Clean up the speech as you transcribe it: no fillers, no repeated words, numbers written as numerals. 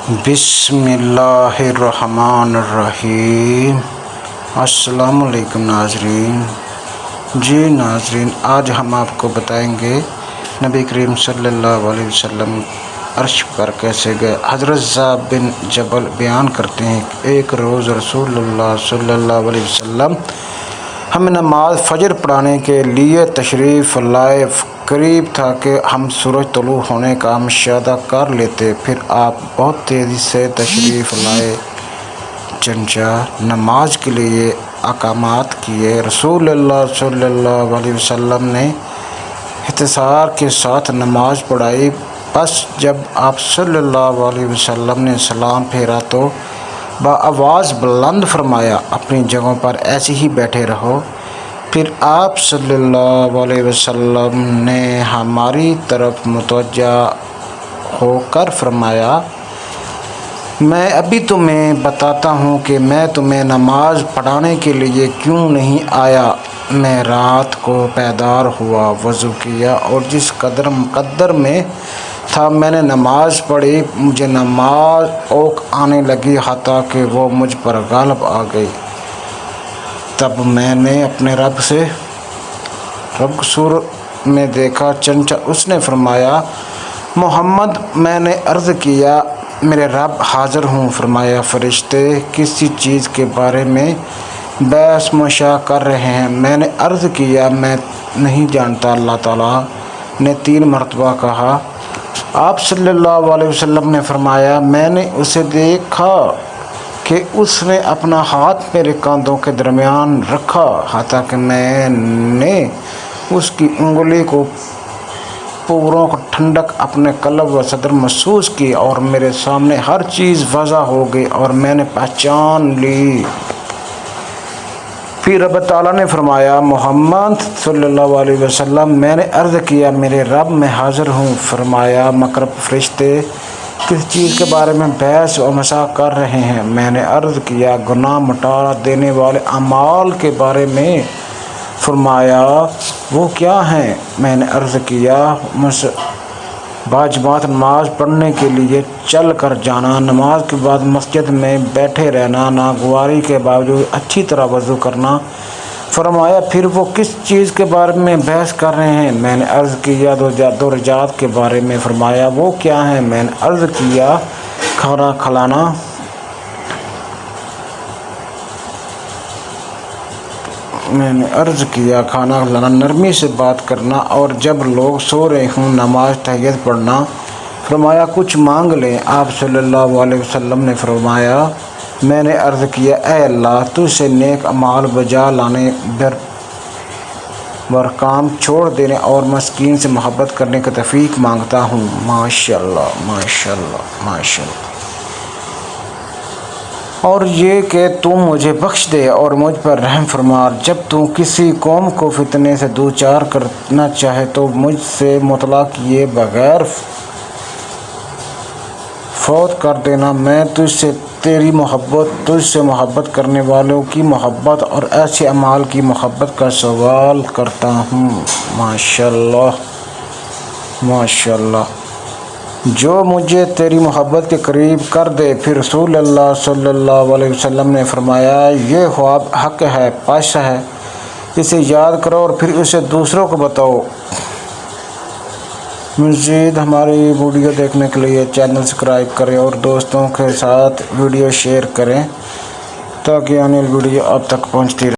بسم اللہ الرحمن الرحیم۔ السلام علیکم ناظرین۔ جی ناظرین، آج ہم آپ کو بتائیں گے نبی کریم صلی اللہ علیہ وسلم عرش پر کیسے گئے۔ حضرت ذئب بن جبل بیان کرتے ہیں کہ ایک روز رسول اللہ صلی اللہ علیہ وسلم ہمیں نماز فجر پڑھانے کے لیے تشریف لائے۔ قریب تھا کہ ہم سورج طلوع ہونے کا مشاہدہ کر لیتے، پھر آپ بہت تیزی سے تشریف لائے، چنانچہ نماز کے لیے اقامت کیے۔ رسول اللہ صلی اللہ علیہ وسلم نے اختصار کے ساتھ نماز پڑھائی۔ بس جب آپ صلی اللہ علیہ وسلم نے سلام پھیرا تو بآواز بلند فرمایا، اپنی جگہوں پر ایسے ہی بیٹھے رہو۔ پھر آپ صلی اللہ علیہ وسلم نے ہماری طرف متوجہ ہو کر فرمایا، میں ابھی تمہیں بتاتا ہوں کہ میں تمہیں نماز پڑھانے کے لیے کیوں نہیں آیا۔ میں رات کو بیدار ہوا، وضو کیا اور جس قدر مقدر میں تھا میں نے نماز پڑھی۔ مجھے نماز اوق آنے لگی، حتیٰ کہ وہ مجھ پر غالب آ گئی۔ تب میں نے اپنے رب کو سور میں دیکھا، چنانچہ اس نے فرمایا، محمد۔ میں نے عرض کیا، میرے رب حاضر ہوں۔ فرمایا، فرشتے کسی چیز کے بارے میں بحث مشاع کر رہے ہیں۔ میں نے عرض کیا، میں نہیں جانتا۔ اللہ تعالیٰ نے 3 مرتبہ کہا۔ آپ صلی اللہ علیہ وسلم نے فرمایا، میں نے اسے دیکھا کہ اس نے اپنا ہاتھ میرے کاندھوں کے درمیان رکھا، حتیٰ کہ میں نے اس کی انگلی کو پوروں کو ٹھنڈک اپنے قلب و صدر محسوس کی، اور میرے سامنے ہر چیز واضح ہو گئی اور میں نے پہچان لی۔ پھر رب تعالیٰ نے فرمایا، محمد صلی اللہ علیہ وسلم۔ میں نے عرض کیا، میرے رب میں حاضر ہوں۔ فرمایا، مقرب فرشتے کس چیز کے بارے میں بحث و مشاع کر رہے ہیں؟ میں نے عرض کیا، گناہ مٹا دینے والے اعمال کے بارے میں۔ فرمایا، وہ کیا ہیں؟ میں نے عرض کیا، باجماعت نماز پڑھنے کے لیے چل کر جانا، نماز کے بعد مسجد میں بیٹھے رہنا، ناگواری کے باوجود اچھی طرح وضو کرنا۔ فرمایا، پھر وہ کس چیز کے بارے میں بحث کر رہے ہیں؟ میں نے عرض کیا، 2 رجعت کے بارے میں۔ فرمایا، وہ کیا ہیں؟ میں نے عرض کیا، کھانا کھلانا۔ نرمی سے بات کرنا، اور جب لوگ سو رہے ہوں نماز تہجد پڑھنا۔ فرمایا، کچھ مانگ لیں۔ آپ صلی اللہ علیہ وسلم نے فرمایا، میں نے عرض کیا، اے اللہ، تجھ سے نیک اعمال بجا لانے، برکام چھوڑ دینے اور مسکین سے محبت کرنے کی توفیق مانگتا ہوں۔ ماشاءاللہ، ماشاءاللہ، ماشاءاللہ۔ اور یہ کہ تو مجھے بخش دے اور مجھ پر رحم فرما۔ جب تو کسی قوم کو فتنے سے دوچار کرنا چاہے تو مجھ سے مطلع کیے بغیر فوت کر دینا۔ میں تجھ سے محبت کرنے والوں کی محبت اور ایسے اعمال کی محبت کا سوال کرتا ہوں۔ ماشاءاللہ، ماشاءاللہ۔ جو مجھے تیری محبت کے قریب کر دے۔ پھر رسول اللہ صلی اللہ علیہ وسلم نے فرمایا، یہ خواب حق ہے، پاش ہے، اسے یاد کرو اور پھر اسے دوسروں کو بتاؤ۔ مزید ہماری ویڈیو دیکھنے کے لیے چینل سبسکرائب کریں اور دوستوں کے ساتھ ویڈیو شیئر کریں، تاکہ آنے والی ویڈیو آپ تک پہنچتی رہے۔